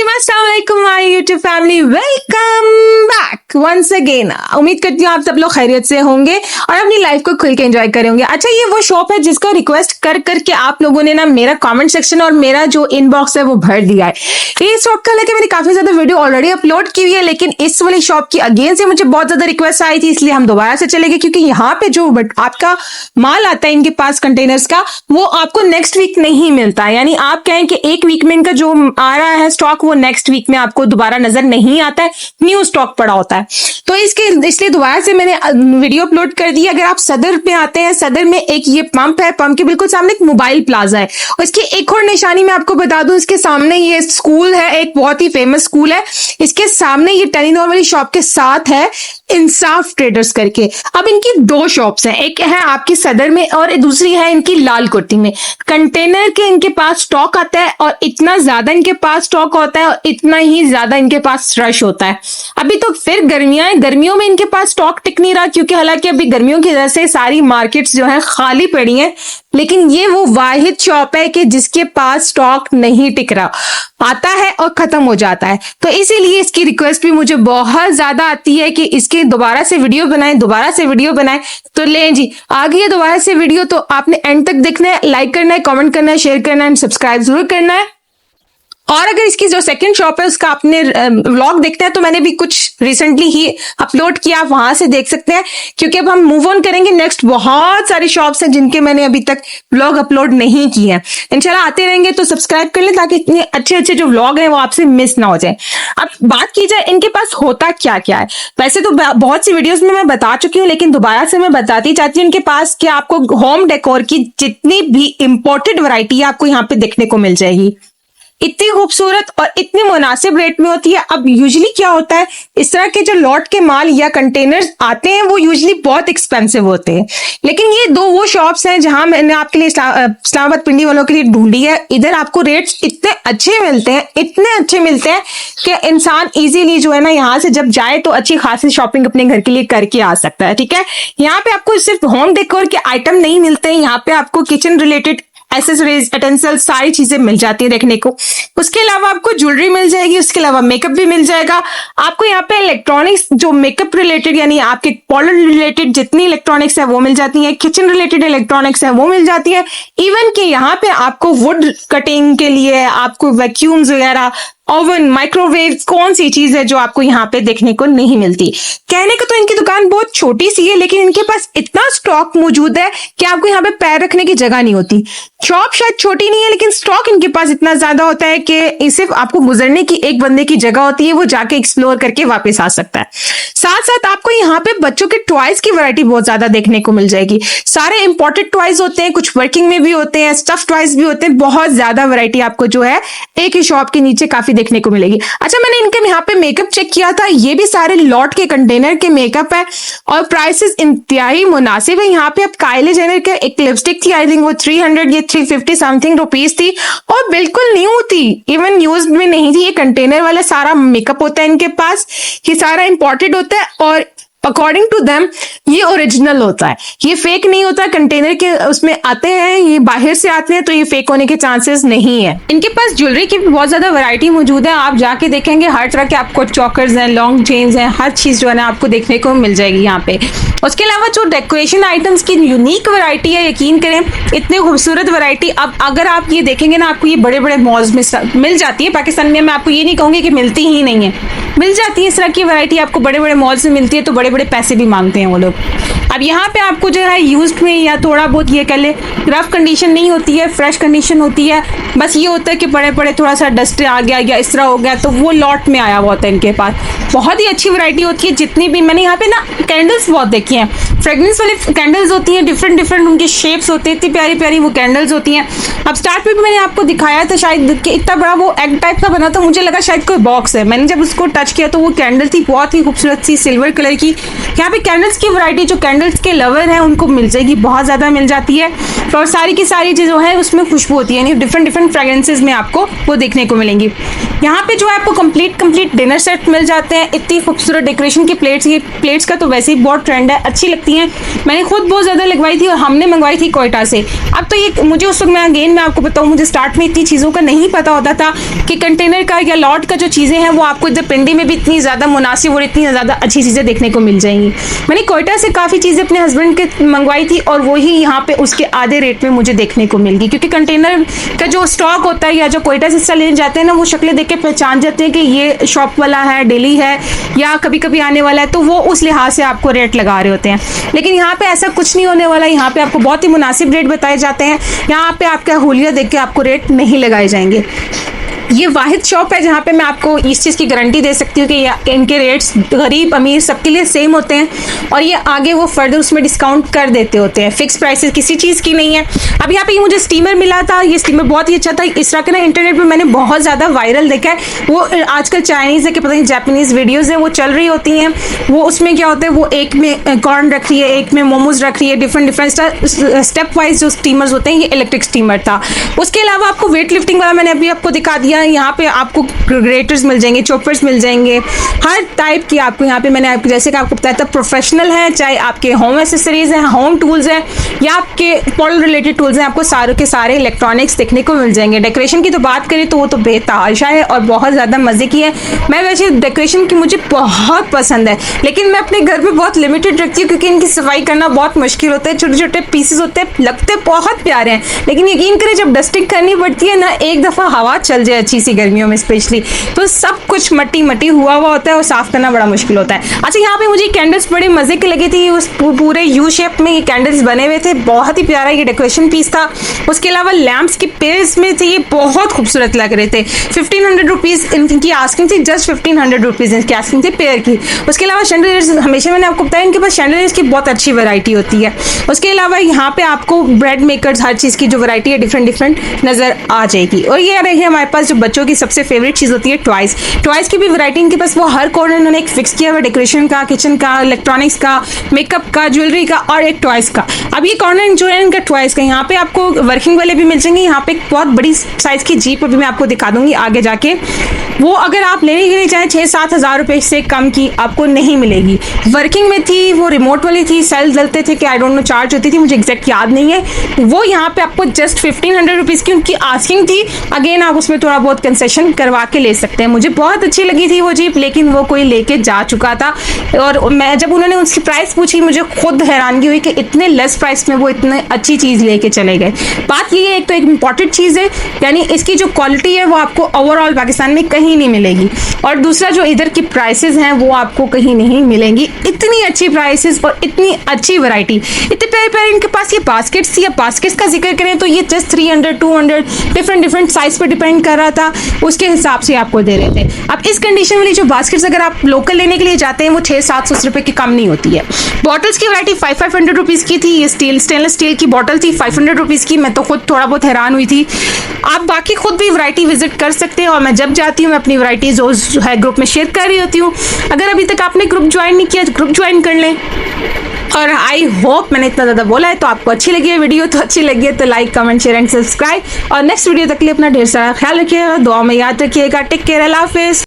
जी अस्सलाम वालेकुम my YouTube family, welcome back once again. उम्मीद करती हूँ आप सब लोग खैरियत से होंगे और अपनी लाइफ को खुल के एंजॉय करे होंगे। अच्छा, ये वो शॉप है जिसका रिक्वेस्ट कर करके आप लोगों ने ना मेरा कमेंट सेक्शन और मेरा जो इनबॉक्स है वो भर दिया है। ये शॉप का लेके मैंने काफी ज्यादा वीडियो ऑलरेडी अपलोड की हुई है, लेकिन इस वाली शॉप की अगेन से मुझे बहुत ज्यादा रिक्वेस्ट आई थी, इसलिए हम दोबारा से चले गए। क्योंकि यहाँ पे जो आपका माल आता है इनके पास कंटेनर्स का, वो आपको नेक्स्ट वीक नहीं मिलता है। यानी आप कहें कि एक वीक में इनका जो आ रहा है स्टॉक, वो नेक्स्ट वीक में आपको दोबारा नजर नहीं आता है, न्यू स्टॉक पड़ा होता है। तो इसलिए दोबारा से मैंने वीडियो अपलोड कर दी। अगर आप सदर पे आते हैं, सदर में एक ये पंप है, पंप के बिल्कुल सामने एक मोबाइल प्लाजा है, और इसकी एक और निशानी मैं आपको बता दूं, इसके सामने ये स्कूल है, एक बहुत ही फेमस स्कूल है। इसके सामने ये टेलीनॉर वाली शॉप के साथ है इंसाफ ट्रेडर्स करके। अब इनकी दो शॉप्स हैं, एक है आपकी सदर में और दूसरी है इनकी लाल कोठी में। कंटेनर के इनके पास स्टॉक आता है और इतना ज्यादा इनके पास स्टॉक होता है और इतना ही ज्यादा इनके पास रश होता है। अभी तो फिर गर्मियां हैं, गर्मियों में इनके पास स्टॉक टिक नहीं रहा, क्योंकि हालांकि अभी गर्मियों की वजह से सारी मार्केट्स जो है खाली पड़ी हैं, लेकिन ये वो वाहिद शॉप है कि जिसके पास स्टॉक नहीं टिक रहा, आता है और खत्म हो जाता है। तो इसीलिए इसकी रिक्वेस्ट भी मुझे बहुत ज्यादा आती है कि इसके दोबारा से वीडियो बनाएं, दोबारा से वीडियो बनाएं। तो लें जी, आ गई है दोबारा से वीडियो, तो आपने एंड तक देखना है, लाइक करना है, कमेंट करना है, शेयर करना है एंड सब्सक्राइब जरूर करना है। और अगर इसकी जो सेकंड शॉप है उसका आपने व्लॉग देखना है, तो मैंने भी कुछ रिसेंटली ही अपलोड किया, आप वहां से देख सकते हैं। क्योंकि अब हम मूव ऑन करेंगे, नेक्स्ट बहुत सारी शॉप्स हैं जिनके मैंने अभी तक व्लॉग अपलोड नहीं किए हैं। इंशाल्लाह आते रहेंगे, तो सब्सक्राइब कर लें ताकि इतने अच्छे अच्छे जो व्लॉग हैं वो आपसे मिस ना हो जाए। अब बात की जाए इनके पास होता क्या क्या है, वैसे तो बहुत सी वीडियोज में मैं बता चुकी हूँ, लेकिन दोबारा से मैं बताती चाहती हूँ। इनके पास कि आपको होम डेकोर की जितनी भी इंपोर्टेड वैरायटी है आपको यहाँ पे देखने को मिल जाएगी। इतनी खूबसूरत और इतनी मुनासिब रेट में होती है। अब यूजुअली क्या होता है, इस तरह के जो लॉट के माल या कंटेनर्स आते हैं वो यूजुअली बहुत एक्सपेंसिव होते हैं, लेकिन ये दो वो शॉप्स हैं जहां मैंने आपके लिए इस्लामाबाद पिंडी वालों के लिए ढूंढी है। इधर आपको रेट्स इतने अच्छे मिलते हैं, इतने अच्छे मिलते हैं कि इंसान इजीली जो है ना यहाँ से जब जाए तो अच्छी खासी शॉपिंग अपने घर के लिए करके आ सकता है। ठीक है, यहाँ पे आपको सिर्फ होम डेकोर के आइटम नहीं मिलते हैं, यहाँ पे आपको किचन रिलेटेड एसेसरीज, यूटेंसिल, सारी चीजें मिल जाती है देखने को। उसके अलावा आपको ज्वेलरी मिल जाएगी, उसके अलावा मेकअप भी मिल जाएगा आपको। यहाँ पे इलेक्ट्रॉनिक्स जो मेकअप रिलेटेड यानी आपके पार्लर रिलेटेड जितनी इलेक्ट्रॉनिक्स है वो मिल जाती है, किचन रिलेटेड इलेक्ट्रॉनिक्स है वो मिल जाती है। इवन कि यहाँ पे आपको वुड कटिंग के लिए आपको वैक्यूम्स वगैरह, ओवन, माइक्रोवेव, कौन सी चीज है जो आपको यहाँ पे देखने को नहीं मिलती। कहने को तो इनकी दुकान बहुत छोटी सी है, लेकिन इनके पास इतना स्टॉक मौजूद है कि आपको यहाँ पे पैर रखने की जगह नहीं होती। शॉप शायद छोटी नहीं है, लेकिन स्टॉक इनके पास इतना ज्यादा होता है कि सिर्फ आपको गुजरने की एक बंदे की जगह होती है, वो जाके एक्सप्लोर करके वापस आ सकता है। साथ साथ आपको यहाँ पे बच्चों के टॉयज की वैरायटी बहुत ज्यादा देखने को मिल जाएगी। सारे इंपोर्टेड टॉयज होते हैं, कुछ वर्किंग में भी होते हैं, स्टफ टॉयज भी होते हैं, बहुत ज्यादा वैरायटी आपको जो है एक ही शॉप के नीचे काफी देखने को मिलेगी। अच्छा, मैंने इनके यहाँ पे मेकअप चेक किया था, ये भी सारे लॉट के कंटेनर के मेकअप है और प्राइसेस इंतहाई मुनासिब है। यहाँ पे अब काइली जेनर के एक लिपस्टिक थी, आई थिंक वो 300 या 350 समथिंग रुपीज थी और बिल्कुल न्यू थी, इवन यूज में नहीं थी। ये कंटेनर वाला सारा मेकअप होता है इनके पास, ये सारा इंपोर्टेड होता है और अकॉर्डिंग टू देम ये ओरिजिनल होता है, ये फेक नहीं होता। कंटेनर के उसमें आते हैं, ये बाहर से आते हैं, तो ये फेक होने के चांसेस नहीं है। इनके पास ज्वेलरी की भी बहुत ज्यादा वैरायटी मौजूद है, आप जाके देखेंगे हर तरह के आपको चौकर्स हैं, लॉन्ग चेन्स हैं, हर चीज जो है ना आपको देखने को मिल जाएगी यहाँ पे। उसके अलावा जो डेकोरेशन आइटम्स की यूनिक वैरायटी है, यकीन करें इतनी खूबसूरत वैरायटी अब अगर आप ये देखेंगे ना, आपको ये बड़े बड़े मॉल्स में मिल जाती है। पाकिस्तान में मैं आपको ये नहीं कहूंगी कि मिलती ही नहीं है, मिल जाती है। इस तरह की वैरायटी आपको बड़े बड़े मॉल्स में मिलती है, तो बड़े बड़े पैसे भी मांगते हैं वो लोग। अब यहाँ पे आपको जो है यूज्ड में या थोड़ा बहुत ये कह ले रफ कंडीशन नहीं होती है, फ्रेश कंडीशन होती है। बस ये होता है कि पड़े पड़े थोड़ा सा डस्ट आ गया या इस तरह हो गया, तो वो लॉट में आया हुआ होता है इनके पास। बहुत ही अच्छी वैरायटी होती है। जितनी भी मैंने यहाँ पे ना कैंडल्स बहुत देखी हैं, फ्रेग्रेंस वाली कैंडल्स होती हैं, डिफरेंट डिफरेंट उनके शेप्स होते हैं, इतनी प्यारी प्यारी वो कैंडल्स होती हैं। अब स्टार्ट में भी मैंने आपको दिखाया था शायद कि इतना बड़ा वो एग टाइप का बना था, मुझे लगा शायद कोई बॉक्स है। मैंने जब उसको टच किया तो वो कैंडल थी, बहुत ही खूबसूरत सी सिल्वर कलर की। यहाँ पे कैंडल्स की वैरायटी जो कैंडल्स के लवर हैं उनको मिल जाएगी, बहुत ज्यादा मिल जाती है। और सारी की सारी चीजों है उसमें खुशबू होती है, यानी डिफरेंट डिफरेंट फ्रेग्रेंसेस में आपको वो देखने को मिलेंगी। यहाँ पे जो है आपको कंप्लीट डिनर सेट मिल जाते हैं। इतनी खूबसूरत डेकोरेशन की प्लेट्स, ये प्लेट्स का तो वैसे ही बहुत ट्रेंड है, अच्छी लगती होती हैं, मैंने खुद बहुत ज़्यादा लगवाई थी और हमने मंगवाई थी कोयटा से। अब तो ये मुझे उस वक्त मैं आपको बताऊँ, मुझे स्टार्ट में इतनी चीज़ों का नहीं पता होता था कि कंटेनर का या लॉट का जो चीज़ें हैं वो आपको इधर पिंडी में भी इतनी ज़्यादा मुनासिब और इतनी ज़्यादा अच्छी चीज़ें देखने को मिल जाएंगी। मैंने कोयटा से काफ़ी चीज़ें अपने हस्बैंड के मंगवाई थी और वही यहाँ पे उसके आधे रेट में मुझे देखने को मिल गई, क्योंकि कंटेनर का जो स्टॉक होता है या जो कोयटा से हिस्सा लेने जाते हैं ना, वो शक्लें देख के पहचान जाते हैं कि ये शॉप वाला है, डेली है या कभी कभी आने वाला है, तो वो उस लिहाज से आपको रेट लगा रहे होते हैं। लेकिन यहाँ पे ऐसा कुछ नहीं होने वाला, यहाँ पे आपको बहुत ही मुनासिब रेट बताए जाते हैं। यहाँ पे आपका हुलिया देख के आपको रेट नहीं लगाए जाएंगे। ये वाहिद शॉप है जहाँ पे मैं आपको इस चीज़ की गारंटी दे सकती हूँ कि इनके रेट्स गरीब अमीर सबके लिए सेम होते हैं और ये आगे वो फर्दर उसमें डिस्काउंट कर देते होते हैं। फिक्स प्राइसेस किसी चीज़ की नहीं है। अब यहाँ पे मुझे स्टीमर मिला था, ये स्टीमर बहुत ही अच्छा था। इस तरह के ना इंटरनेट पर मैंने बहुत ज़्यादा वायरल देखा है, वो आजकल चाइनीज़ है कि पता नहीं जापानीज़ वीडियोज़ हैं वो चल रही होती हैं। वो उसमें क्या होता है, वो एक में कॉर्न रख रही है, एक में मोमोज रख रही है, डिफरेंट स्टेप वाइज जो स्टीमर्स होते हैं। ये इलेक्ट्रिक स्टीमर था। उसके अलावा आपको वेट लिफ्टिंग वाला मैंने अभी आपको दिखा दिया। यहाँ पे आपको ग्रेटर्स मिल जाएंगे, चॉपर्स मिल जाएंगे, हर टाइप की आपको यहाँ पे मैंने आपको जैसे कि आपको बताया था प्रोफेशनल है, चाहे आपके होम एसेसरीज हैं, होम टूल्स हैं या आपके पॉल रिलेटेड टूल्स हैं, आपको सारे के सारे इलेक्ट्रॉनिक्स देखने को मिल जाएंगे। डेकोरेशन की तो बात करें तो वो तो बेतहाशा है और बहुत ज़्यादा मज़े की है। मैं वैसे डेकोरेशन की मुझे बहुत पसंद है, लेकिन मैं अपने घर में बहुत लिमिटेड रखती हूँ क्योंकि इनकी सफाई करना बहुत मुश्किल होता है। छोटे छोटे पीसेस होते हैं, लगते बहुत प्यारे हैं, लेकिन यकीन करें जब डस्टिंग करनी पड़ती है ना, एक दफ़ा हवा चल जाए अच्छी सी गर्मियों में स्पेशली, तो सब कुछ मट्टी मट्टी हुआ होता है और साफ करना बड़ा मुश्किल होता है। अच्छा, यहाँ पे मुझे कैंडल्स बड़े मजे के लगे थे। उस पूरे यू शेप में ये कैंडल्स बने हुए थे, बहुत ही प्यारा ये डेकोरेशन पीस था। उसके अलावा लैम्प्स की पेयर्स में थे, ये बहुत खूबसूरत लग रहे थे। 1500 रुपीज़ इनकी आस्किंग थी, जस्ट 1500 रुपीज़ इनकी आस्किंग थी पेयर की। उसके अलावा शैंडलियर्स, हमेशा मैंने आपको बताया इनके पास शैंडलियर्स की बहुत अच्छी वैरायटी होती है। उसके अलावा यहाँ पे आपको ब्रेड मेकर्स, हर चीज़ की जो वैरायटी है डिफरेंट डिफरेंट नज़र आ जाएगी। और ये रही हमारे पास जो बच्चों की सबसे फेवरेट चीज़ होती है टॉयज़। टॉयज़ की भी वैरायटी इनके पास वो हर कॉर्नर इन्होंने एक फिक्स किया हुआ, डेकोरेशन का, किचन का, इलेक्ट्रॉनिक्स का, मेकअप का, ज्वेलरी का और एक टॉयज़ का। अब ये कॉर्नर जो है इनका टॉयज़ का, यहाँ पे आपको वर्किंग वाले भी मिल जाएंगे। यहाँ पे एक बहुत बड़ी साइज़ की जीप भी मैं आपको दिखा दूंगी आगे जाके। वो अगर आप लेने के लिए चाहें 6-7 हज़ार रुपये से कम की आपको नहीं मिलेगी। वर्किंग में थी, वो रिमोट वाली थी, सेल डलते थे कि आई डोंट नो चार्ज होती थी, मुझे एग्जैक्ट याद नहीं है। वो यहाँ पे आपको जस्ट 1500 रुपीज़ की उनकी आस्किंग थी। अगेन आप उसमें थोड़ा बहुत कंसेशन करवा के ले सकते हैं। मुझे बहुत अच्छी लगी थी वो जीप, लेकिन वो कोई लेके जा चुका था और मैं जब उन्होंने उसकी प्राइस पूछी मुझे खुद हैरानगी हुई कि इतने लेस प्राइस में वो इतने अच्छी चीज़ लेके चले गए। बात ये है, एक तो एक इम्पॉर्टेंट चीज़ है, यानी इसकी जो क्वालिटी है वो आपको ओवरऑल पाकिस्तान में कहीं नहीं मिलेगी, और दूसरा जो इधर की प्राइसेस हैं वो आपको कहीं नहीं मिलेंगी। इतनी अच्छी प्राइसेस और इतनी अच्छी वैरायटी, इतने प्यारे प्यारे इनके पास ये बास्केट्स थी। या बास्केट्स का जिक्र करें तो ये जस्ट 300-200 डिफरेंट साइज पर डिपेंड कर रहा था, उसके हिसाब से आपको दे रहे थे। अब इस कंडीशन वाली जो बास्केट्स अगर आप लोकल लेने के लिए जाते हैं वो 600-700 रुपये की कम नहीं होती है। बॉटल्स की वैरायटी 500 रुपीज़ की थी। ये स्टेनलेस स्टील की बॉटल थी 500 रुपीज़ की। मैं तो खुद थोड़ा बहुत हैरान हुई थी। आप बाकी खुद भी वैरायटी विजिट कर सकते हैं और मैं जब जाती हूँ मैं अपनी वैरायटी जो है ग्रुप में शेयर कर रही होती हूँ। अगर अभी तक आपने ग्रुप ज्वाइन नहीं किया, ग्रुप ज्वाइन कर लें। और आई होप मैंने इतना ज़्यादा बोला है तो आपको अच्छी लगी है वीडियो, तो अच्छी लगी है तो like, comment, share and subscribe. और नेक्स्ट वीडियो तक के लिए अपना ढेर सारा ख्याल रखिएगा, दुआ में याद रखिएगा। टेक केयर, अल्लाह हाफिज़।